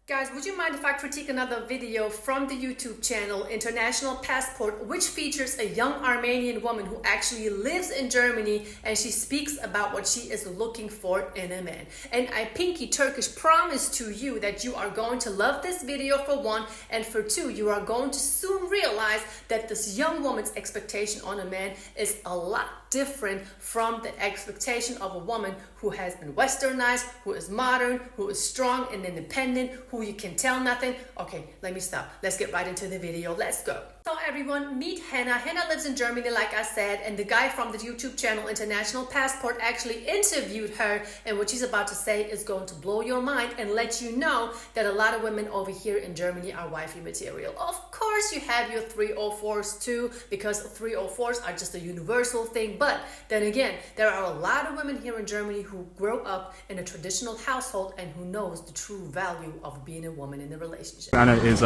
Guys, would you mind if I critique another video from the YouTube channel International Passport, which features a young Armenian woman who actually lives in Germany, and she speaks about what she is looking for in a man. And I pinky Turkish promise to you that you are going to love this video for one, and for two, you are going to soon realize that this young woman's expectation on a man is a lot different from the expectation of a woman who has been westernized, who is modern, who is strong and independent, who you can tell nothing. Okay, let me stop. Let's get right into the video. Let's go. So everyone, meet Hannah. Hannah lives in Germany, like I said, and the guy from the YouTube channel International Passport actually interviewed her, and what she's about to say is going to blow your mind and let you know that a lot of women over here in Germany are wifey material. Of course, you have your 304s too, because 304s are just a universal thing, but then again, there are a lot of women here in Germany who grow up in a traditional household and who knows the true value of being a woman in a relationship. Anna is,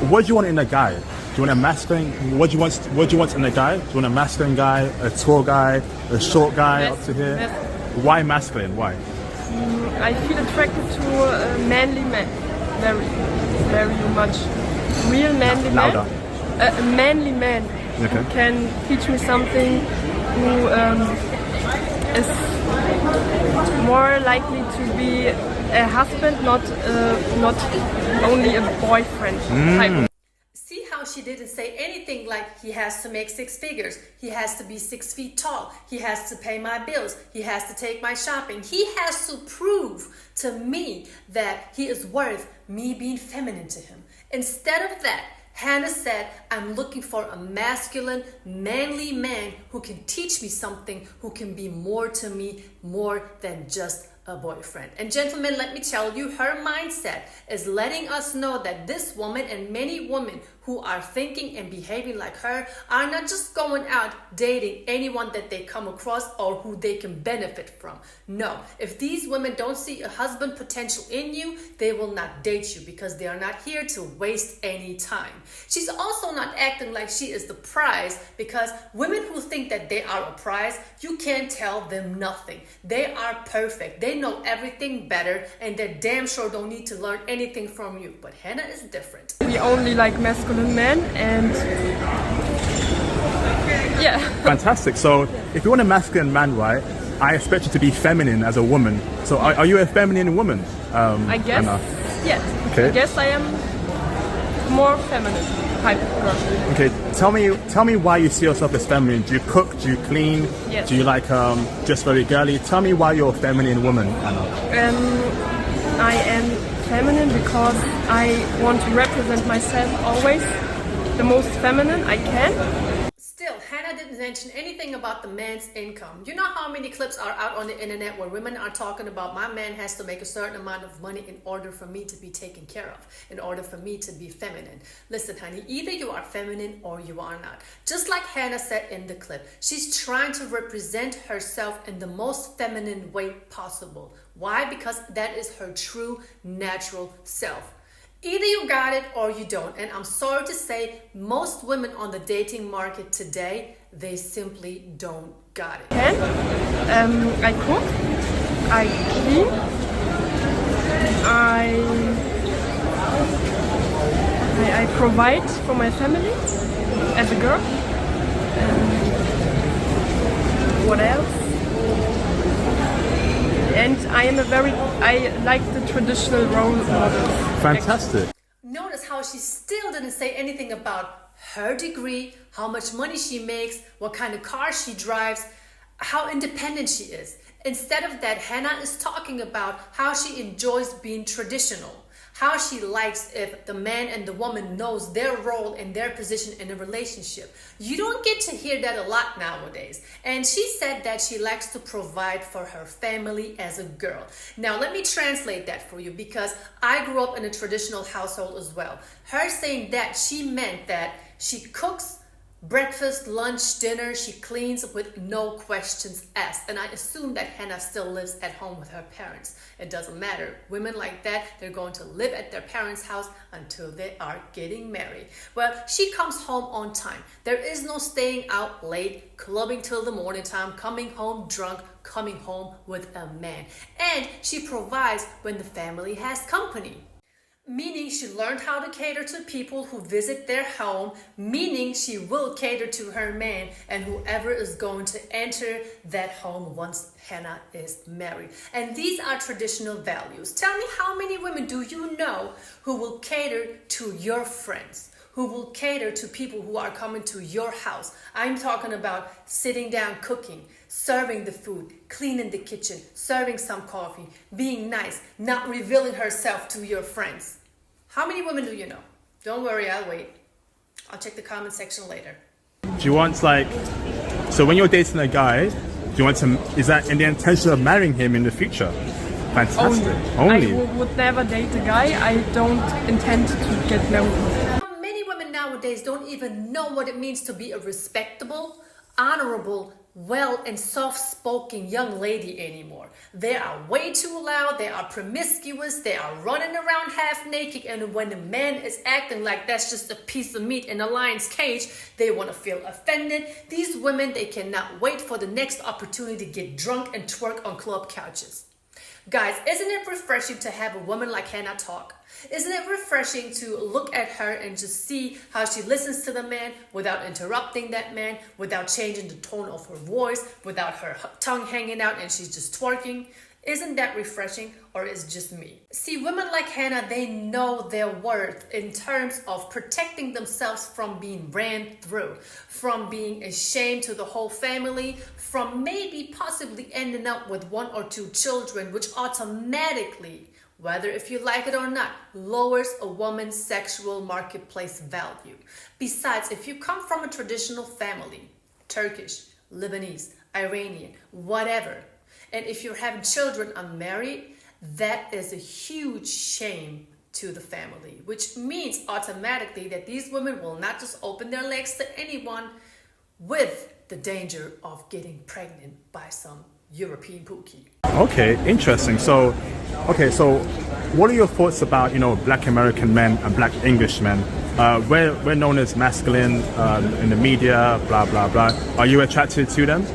what do you want in a guy? Do you want a masculine? What do you want in a guy? Do you want a masculine guy, a tall guy, a short guy up to here? Why masculine? Why? I feel attracted to manly men, very much. Real manly Louder. man. A manly man Okay. who can teach me something, who is more likely to be a husband, not only a boyfriend type. See how she didn't say anything like he has to make 6 figures, he has to be 6 feet tall, he has to pay my bills, he has to take my shopping. He has to prove to me that he is worth me being feminine to him. Instead of that, Hannah said, I'm looking for a masculine, manly man who can teach me something, who can be more to me, more than just a boyfriend. And gentlemen, let me tell you, her mindset is letting us know that this woman and many women who are thinking and behaving like her are not just going out dating anyone that they come across or who they can benefit from. No, if these women don't see a husband potential in you, they will not date you because they are not here to waste any time. She's also not acting like she is the prize, because women who think that they are a prize, you can't tell them nothing. They are perfect. They know everything better, and they damn sure don't need to learn anything from you. But Hannah is different. We only like masculine men, and yeah. Fantastic. So if you want a masculine man, right, I expect you to be feminine as a woman. So are you a feminine woman? I guess. Anna? Yes. Okay. I guess I am more feminine type of girl. Okay, tell me why you see yourself as feminine. Do you cook? Do you clean? Yes. Do you like just very girly? Tell me why you're a feminine woman, Anna. I am feminine because I want to represent myself always the most feminine I can. Still, Hannah didn't mention anything about the man's income. You know how many clips are out on the internet where women are talking about my man has to make a certain amount of money in order for me to be taken care of, in order for me to be feminine. Listen, honey, either you are feminine or you are not. Just like Hannah said in the clip, she's trying to represent herself in the most feminine way possible. Why? Because that is her true, natural self. Either you got it or you don't. And I'm sorry to say, most women on the dating market today, they simply don't got it. I cook, I clean, I provide for my family as a girl. What else? And I like the traditional role model. Fantastic. Notice how she still didn't say anything about her degree, how much money she makes, what kind of car she drives, how independent she is. Instead of that, Hannah is talking about how she enjoys being traditional, how she likes if the man and the woman knows their role and their position in a relationship. You don't get to hear that a lot nowadays. And she said that she likes to provide for her family as a girl. Now, let me translate that for you, because I grew up in a traditional household as well. Her saying that, she meant that she cooks breakfast, lunch, dinner, she cleans with no questions asked. And I assume that Hannah still lives at home with her parents. It doesn't matter. Women like that, they're going to live at their parents' house until they are getting married. Well, she comes home on time. There is no staying out late, clubbing till the morning time, coming home drunk, coming home with a man. And she provides when the family has company. Meaning she learned how to cater to people who visit their home, meaning she will cater to her man and whoever is going to enter that home once Hannah is married. And these are traditional values. Tell me, how many women do you know who will cater to your friends, who will cater to people who are coming to your house? I'm talking about sitting down, cooking, serving the food, cleaning the kitchen, serving some coffee, being nice, not revealing herself to your friends. How many women do you know? Don't worry, I'll wait. I'll check the comment section later. Do you want so when you're dating a guy, do you want to, is that in the intention of marrying him in the future? Fantastic. Only. I would never date a guy. I don't intend to get married. Many women nowadays don't even know what it means to be a respectable, honorable, well and soft-spoken young lady anymore. They are way too loud, they are promiscuous, they are running around half naked, and when a man is acting like that's just a piece of meat in a lion's cage, they want to feel offended. These women, they cannot wait for the next opportunity to get drunk and twerk on club couches. Guys, isn't it refreshing to have a woman like Hannah talk? Isn't it refreshing to look at her and just see how she listens to the man without interrupting that man, without changing the tone of her voice, without her tongue hanging out and she's just twerking? Isn't that refreshing, or is it just me? See, women like Hannah, they know their worth in terms of protecting themselves from being ran through, from being ashamed to the whole family, from maybe possibly ending up with 1 or 2 children, which automatically, whether if you like it or not, lowers a woman's sexual marketplace value. Besides, if you come from a traditional family, Turkish, Lebanese, Iranian, whatever, and if you're having children unmarried, that is a huge shame to the family, which means automatically that these women will not just open their legs to anyone, with the danger of getting pregnant by some European pookie. Okay, interesting. So what are your thoughts about, black American men and black English men? We're known as masculine in the media, blah, blah, blah. Are you attracted to them?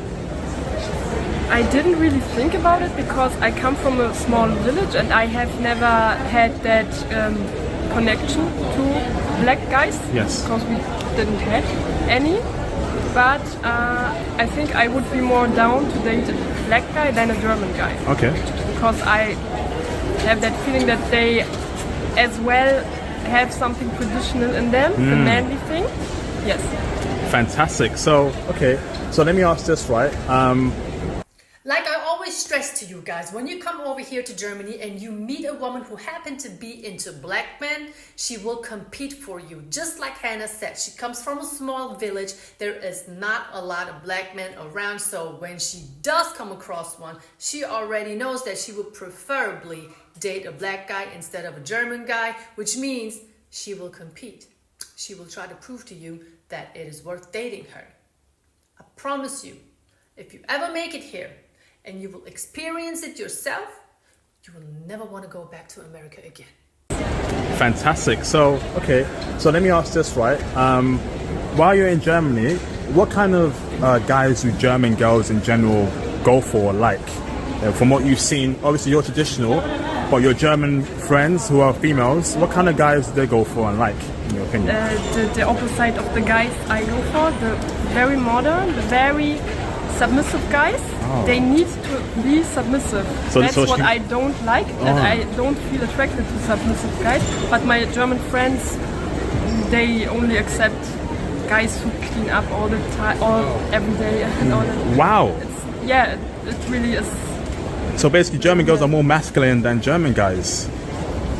I didn't really think about it because I come from a small village and I have never had that connection to black guys. Yes. Because we didn't have any. But I think I would be more down to date a black guy than a German guy. Okay. Because I have that feeling that they as well have something traditional in them, the manly thing. Yes. Fantastic. So let me ask this, right? Like I always stress to you guys, when you come over here to Germany and you meet a woman who happens to be into black men, she will compete for you. Just like Hannah said, she comes from a small village. There is not a lot of black men around. So when she does come across one, she already knows that she would preferably date a black guy instead of a German guy, which means she will compete. She will try to prove to you that it is worth dating her. I promise you, if you ever make it here, and you will experience it yourself, you will never want to go back to America again. Fantastic. So let me ask this, right? While you're in Germany, what kind of guys do German girls in general go for, like? From what you've seen, obviously you're traditional, but your German friends who are females, what kind of guys do they go for and like, in your opinion? The opposite of the guys I go for, the very modern, the very submissive guys. Oh. They need to be submissive. That's what I don't like, that I don't feel attracted to submissive guys. But my German friends, they only accept guys who clean up all the time, every day. And all that. Wow. It really is. So basically German girls are more masculine than German guys.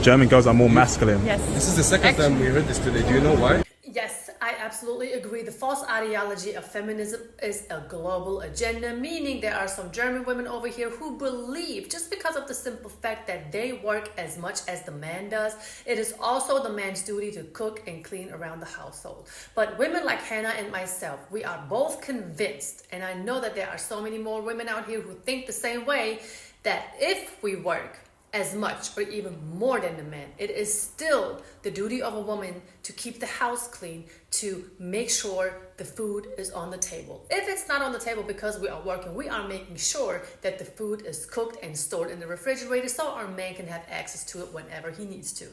German girls are more masculine. Yes. This is the second time we heard this today. Do you know why? Yes, I absolutely agree. The false ideology of feminism is a global agenda, meaning there are some German women over here who believe, just because of the simple fact that they work as much as the man does, it is also the man's duty to cook and clean around the household. But women like Hannah and myself, we are both convinced, and I know that there are so many more women out here who think the same way, that if we work as much or even more than the man, it is still the duty of a woman to keep the house clean, to make sure the food is on the table. If it's not on the table because we are working, we are making sure that the food is cooked and stored in the refrigerator so our man can have access to it whenever he needs to.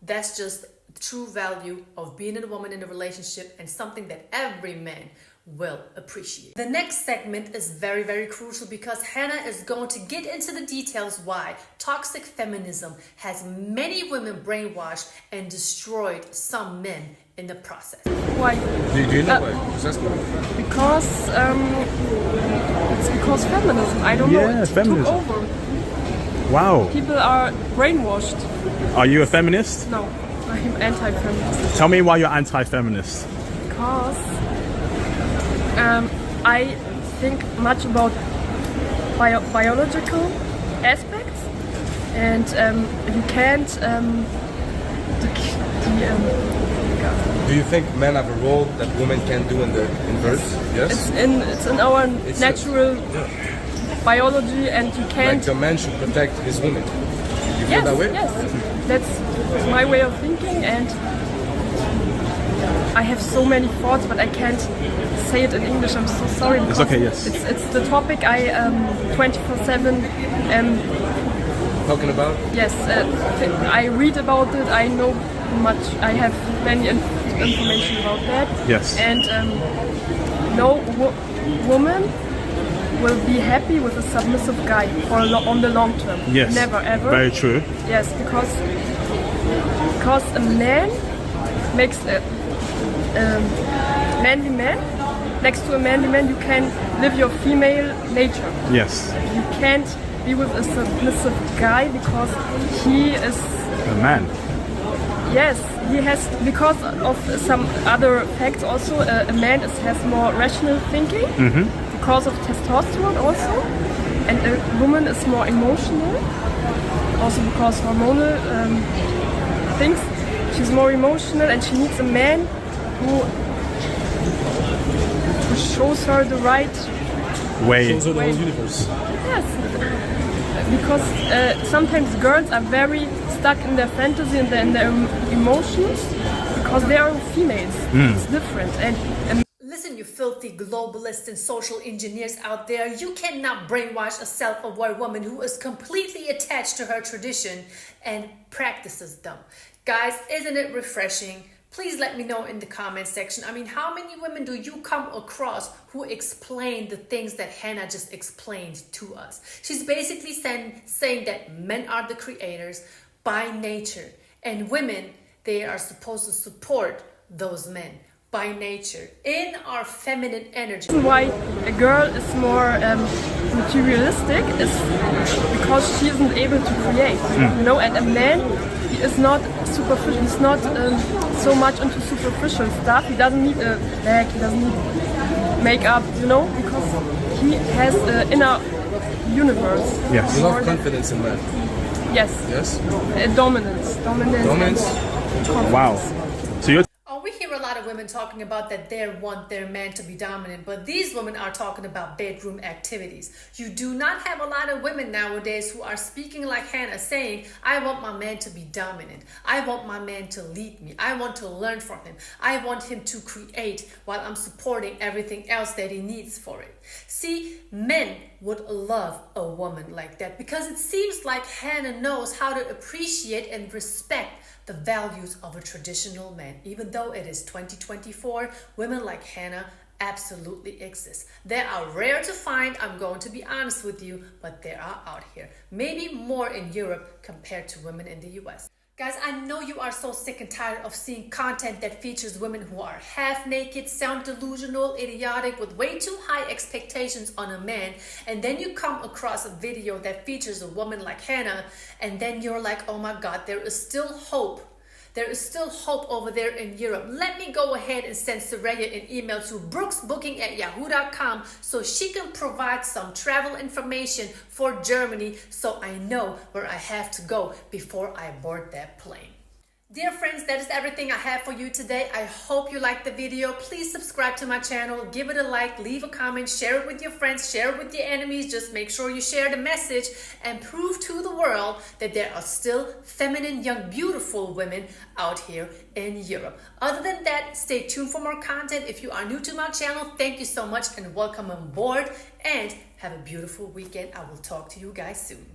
That's just the true value of being a woman in a relationship, and something that every man will appreciate. The next segment is very, very crucial because Hannah is going to get into the details why toxic feminism has many women brainwashed and destroyed some men in the process. Why? Do you know why? Just ask me. Because it's because feminism. I don't know. Yeah, It feminism. took over. Wow. People are brainwashed. Are you a feminist? No, I'm anti-feminist. Tell me why you're anti-feminist. Because I think much about biological aspects, and you can't. Do you think men have a role that women can do in the inverse? Yes. It's in our It's natural biology, and you Like can't. the man should protect his women. You feel Yes, that way? yes, that's my way of thinking, and I have so many thoughts, but I can't say it in English. I'm so sorry. It's okay, yes. It's the topic I 24/7 Talking about? yes, I read about it. I know much. I have many information about that. Yes. And no woman will be happy with a submissive guy on the long term. Yes. Never ever. Very true. Yes, because a man makes a manly man. Next to a manly man, you can live your female nature. Yes. You can't be with a submissive guy because he is. A man. Yes, he has, because of some other facts also, a man has more rational thinking because of testosterone also, and a woman is more emotional, also because hormonal things. She's more emotional, and she needs a man who shows her the right Way. Shows her the whole universe. Yes, because sometimes girls are very stuck in their fantasy and in their emotions because they are females. It's different. And Listen, you filthy globalists and social engineers out there, you cannot brainwash a self-aware woman who is completely attached to her tradition and practices them. Guys, isn't it refreshing? Please let me know in the comment section. I mean, how many women do you come across who explain the things that Hannah just explained to us? She's basically saying that men are the creators by nature, and women, they are supposed to support those men by nature in our feminine energy. why a girl is more materialistic is because she isn't able to create, you know, and a man, he is not superficial, he's not so much into superficial stuff. He doesn't need a bag, he doesn't need makeup, you know, because he has an inner universe. Yes. You love confidence in men. Yes. Yes? Dominance. Dominance? Wow. So you're We hear a lot of women talking about that they want their man to be dominant, but these women are talking about bedroom activities. You do not have a lot of women nowadays who are speaking like Hannah, saying, I want my man to be dominant. I want my man to lead me. I want to learn from him. I want him to create while I'm supporting everything else that he needs for it. See, men would love a woman like that because it seems like Hannah knows how to appreciate and respect the values of a traditional man. Even though it is 2024, women like Hannah absolutely exist. They are rare to find, I'm going to be honest with you, but they are out here. Maybe more in Europe compared to women in the US. Guys, I know you are so sick and tired of seeing content that features women who are half naked, sound delusional, idiotic, with way too high expectations on a man, and then you come across a video that features a woman like Hannah, and then you're like, oh my God, there is still hope. There is still hope over there in Europe. Let me go ahead and send Sureyya an email to brooksbooking@yahoo.com so she can provide some travel information for Germany so I know where I have to go before I board that plane. Dear friends, that is everything I have for you today. I hope you liked the video. Please subscribe to my channel, give it a like, leave a comment, share it with your friends, share it with your enemies. Just make sure you share the message and prove to the world that there are still feminine, young, beautiful women out here in Europe. Other than that, stay tuned for more content. If you are new to my channel, thank you so much and welcome on board, and have a beautiful weekend. I will talk to you guys soon.